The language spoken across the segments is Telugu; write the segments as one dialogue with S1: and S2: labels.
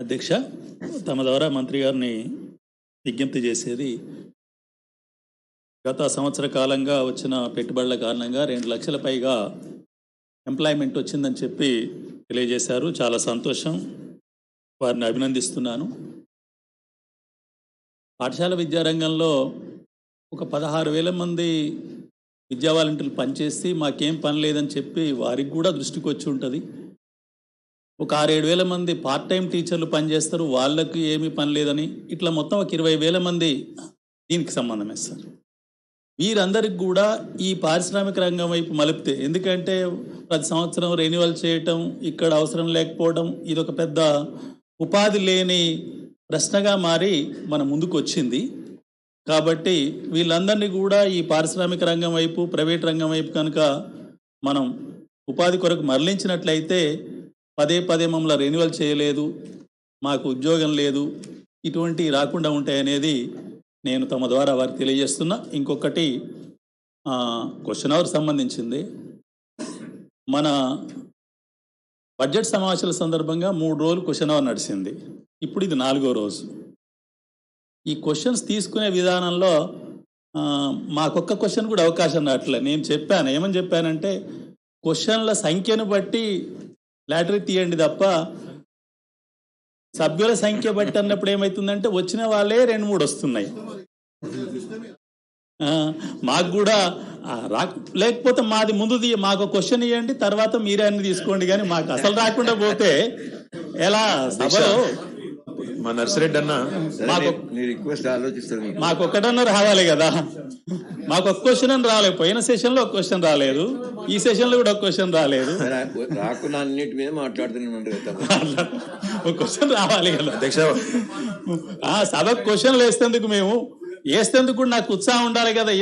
S1: అధ్యక్ష, తమ ద్వారా మంత్రి గారిని విజ్ఞప్తి చేసేది, గత సంవత్సర కాలంగా వచ్చిన పెట్టుబడుల కారణంగా 2 లక్షల పైగా ఎంప్లాయ్మెంట్ వచ్చిందని చెప్పి తెలియజేశారు. చాలా సంతోషం, వారిని అభినందిస్తున్నాను. పాఠశాల విద్యారంగంలో ఒక 16,000 మంది విద్యా వాలంటీర్లు పనిచేసి మాకేం పని లేదని చెప్పి వారికి కూడా దృష్టికి వచ్చి ఉంటుంది. ఒక 6-7 మంది పార్ట్ టైం టీచర్లు పనిచేస్తారు, వాళ్ళకి ఏమీ పని లేదని, ఇట్లా మొత్తం ఒక 20,000 మంది దీనికి సంబంధమే సార్. వీరందరికి కూడా ఈ పారిశ్రామిక రంగం వైపు మలిపితే, ఎందుకంటే ప్రతి సంవత్సరం రెన్యువల్ చేయటం, ఇక్కడ అవసరం లేకపోవడం, ఇది ఒక పెద్ద ఉపాధి లేని ప్రశ్నగా మారి మన ముందుకు వచ్చింది. కాబట్టి వీళ్ళందరినీ కూడా ఈ పారిశ్రామిక రంగం వైపు, ప్రైవేట్ రంగం వైపు కనుక మనం ఉపాధి కొరకు మరలించినట్లయితే, పదే పదే మమ్మల్ని రెన్యువల్ చేయలేదు, మాకు ఉద్యోగం లేదు, ఇటువంటి రాకుండా ఉంటాయనేది నేను తమ ద్వారా వారికి తెలియజేస్తున్నా. ఇంకొకటి క్వశ్చన్ అవర్ సంబంధించింది. మన బడ్జెట్ సమావేశాల సందర్భంగా 3 రోజులు క్వశ్చన్ అవర్ నడిచింది. ఇప్పుడు ఇది 4వ రోజు. ఈ క్వశ్చన్స్ తీసుకునే విధానంలో మాకొక్క క్వశ్చన్ కూడా అవకాశం రావట్లే. నేను చెప్పాను, ఏమని చెప్పానంటే, క్వశ్చన్ల సంఖ్యను బట్టి లాటరీ తీయండి తప్ప సభ్యుల సంఖ్య బట్టి అన్నప్పుడు ఏమవుతుందంటే వచ్చిన వాళ్ళే 2-3 వస్తున్నాయి. మాకు కూడా లేకపోతే మాది ముందు మాకు క్వశ్చన్ ఇవ్వండి, తర్వాత మీరే అన్ని తీసుకోండి, కానీ మాకు అసలు రాకుండా పోతే ఎలా? సభలో
S2: మా నర్సిరెడ్డి అన్న
S1: మాకు ఒక్కటన్నా రావాలి కదా. మాకు ఒక క్వశ్చన్ అని రాలేదు. పోయిన సెషన్ లో ఒక క్వశ్చన్ రాలేదు, ఈ సెషన్ లో కూడా ఒక క్వశ్చన్ రాలేదు.
S3: రాకుండా అన్నిటి మీద
S1: ఒక క్వశ్చన్ రావాలి కదా
S2: అధ్యక్ష.
S1: సభకు క్వశ్చన్లు వేస్తేందుకు కూడా నాకు ఉత్సాహం ఉండాలి కదా.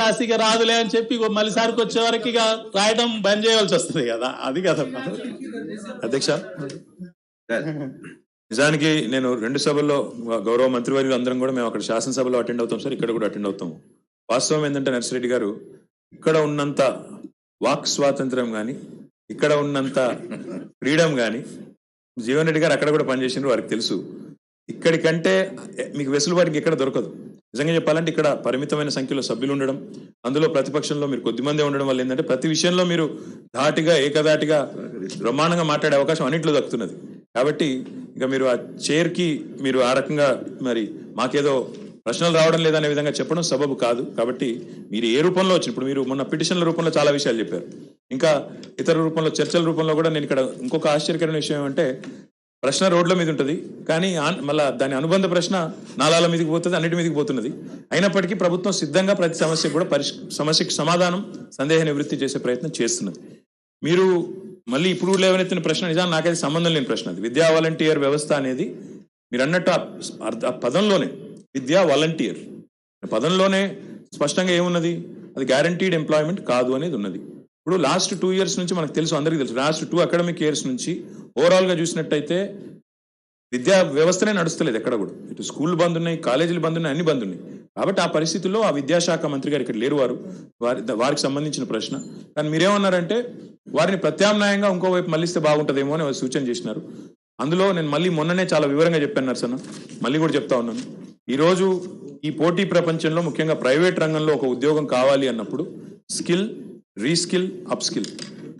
S1: రాసిగా రాదులే అని చెప్పి మళ్ళీసారికి వచ్చే వరకు ఇక రాయడం బంద్ చేయవలసి వస్తుంది కదా. అది కదా
S2: అధ్యక్ష. నిజానికి నేను 2 సభల్లో గౌరవ మంత్రివర్యులు అందరం కూడా మేము అక్కడ శాసనసభలో అటెండ్ అవుతాం సార్, ఇక్కడ కూడా అటెండ్ అవుతాం. వాస్తవం ఏంటంటే నర్సిరెడ్డి గారు, ఇక్కడ ఉన్నంత వాక్ స్వాతంత్రం కానీ, ఇక్కడ ఉన్నంత ఫ్రీడమ్ కానీ జీవన్ రెడ్డి గారు అక్కడ కూడా పనిచేసినారు, వారికి తెలుసు. ఇక్కడికంటే మీకు వెసులుబాటుకి ఎక్కడ దొరకదు. నిజంగా చెప్పాలంటే ఇక్కడ పరిమితమైన సంఖ్యలో సభ్యులు ఉండడం, అందులో ప్రతిపక్షంలో మీరు కొద్దిమంది ఉండడం వల్ల ఏంటంటే ప్రతి విషయంలో మీరు ధాటిగా ఏకధాటిగా బ్రహ్మాండంగా మాట్లాడే అవకాశం అన్నింటిలో దక్కుతున్నది. కాబట్టి ఇక మీరు ఆ చైర్కి మీరు ఆ రకంగా మరి మాకేదో ప్రశ్నలు రావడం లేదనే విధంగా చెప్పడం సబబు కాదు. కాబట్టి మీరు ఏ రూపంలో వచ్చి, ఇప్పుడు మీరు మొన్న పిటిషన్ల రూపంలో చాలా విషయాలు చెప్పారు, ఇంకా ఇతర రూపంలో చర్చల రూపంలో కూడా నేను ఇక్కడ ఇంకొక ఆశ్చర్యకరమైన విషయం ఏమంటే, ప్రశ్న రోడ్ల మీద ఉంటుంది కానీ మళ్ళీ దాని అనుబంధ ప్రశ్న నాలాల మీదకి పోతుంది, అన్నిటి మీదకి పోతున్నది. అయినప్పటికీ ప్రభుత్వం సిద్ధంగా ప్రతి సమస్యకు కూడా సమస్యకి సమాధానం, సందేహ నివృత్తి చేసే ప్రయత్నం చేస్తున్నది. మీరు మళ్ళీ ఇప్పుడు లేవనెత్తిన ప్రశ్న నిజాన్ని నాకైతే సంబంధం లేని ప్రశ్న. అది విద్యా వాలంటీర్ వ్యవస్థ అనేది మీరు అన్నట్టు ఆ పదంలోనే విద్యా వాలంటీర్ పదంలోనే స్పష్టంగా ఏమున్నది, అది గ్యారంటీడ్ ఎంప్లాయ్మెంట్ కాదు అనేది ఉన్నది. ఇప్పుడు లాస్ట్ 2 years నుంచి మనకు తెలుసు, అందరికీ తెలుసు, లాస్ట్ 2 academic years నుంచి ఓవరాల్గా చూసినట్టయితే విద్యా వ్యవస్థనే నడుస్తలేదు ఎక్కడ కూడా. ఇటు స్కూల్ బంద్ ఉన్నాయి, కాలేజీలు బంద్ ఉన్నాయి, అన్ని బంద్ ఉన్నాయి. కాబట్టి ఆ పరిస్థితుల్లో ఆ విద్యాశాఖ మంత్రి గారు ఇక్కడ లేరు, వారికి సంబంధించిన ప్రశ్న. కానీ మీరేమన్నారంటే వారిని ప్రత్యామ్నాయంగా ఇంకోవైపు మళ్ళిస్తే బాగుంటుందేమో అని సూచన చేసినారు. అందులో నేను మళ్ళీ మొన్ననే చాలా వివరంగా చెప్పాను నర్సన్న, మళ్ళీ కూడా చెప్తా ఉన్నాను. ఈరోజు ఈ పోటీ ప్రపంచంలో ముఖ్యంగా ప్రైవేట్ రంగంలో ఒక ఉద్యోగం కావాలి అన్నప్పుడు స్కిల్, రీస్కిల్, అప్స్కిల్,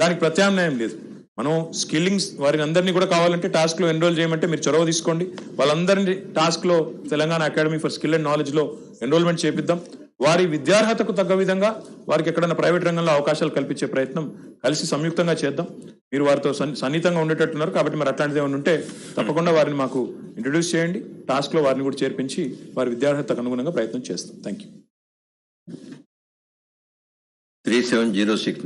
S2: దానికి ప్రత్యామ్నాయం లేదు. మనం స్కిల్లింగ్స్ వారిని అందరినీ కూడా కావాలంటే టాస్క్లో ఎన్రోల్ చేయమంటే మీరు చొరవ తీసుకోండి, వాళ్ళందరినీ టాస్క్లో Telangana academy for skill and నాలెడ్జ్లో ఎన్రోల్మెంట్ చేపిద్దాం. వారి విద్యార్హతకు తగ్గ విధంగా వారికి ఎక్కడైనా ప్రైవేట్ రంగంలో అవకాశాలు కల్పించే ప్రయత్నం కలిసి సంయుక్తంగా చేద్దాం. మీరు వారితో సన్నిహితంగా ఉండేటట్టున్నారు కాబట్టి మరి అట్లాంటిది ఏమైనా ఉంటే తప్పకుండా వారిని మాకు ఇంట్రడ్యూస్ చేయండి. టాస్క్లో వారిని కూడా చేర్పించి వారి విద్యార్హతకు అనుగుణంగా ప్రయత్నం చేస్తాం. Thank you.
S3: 3706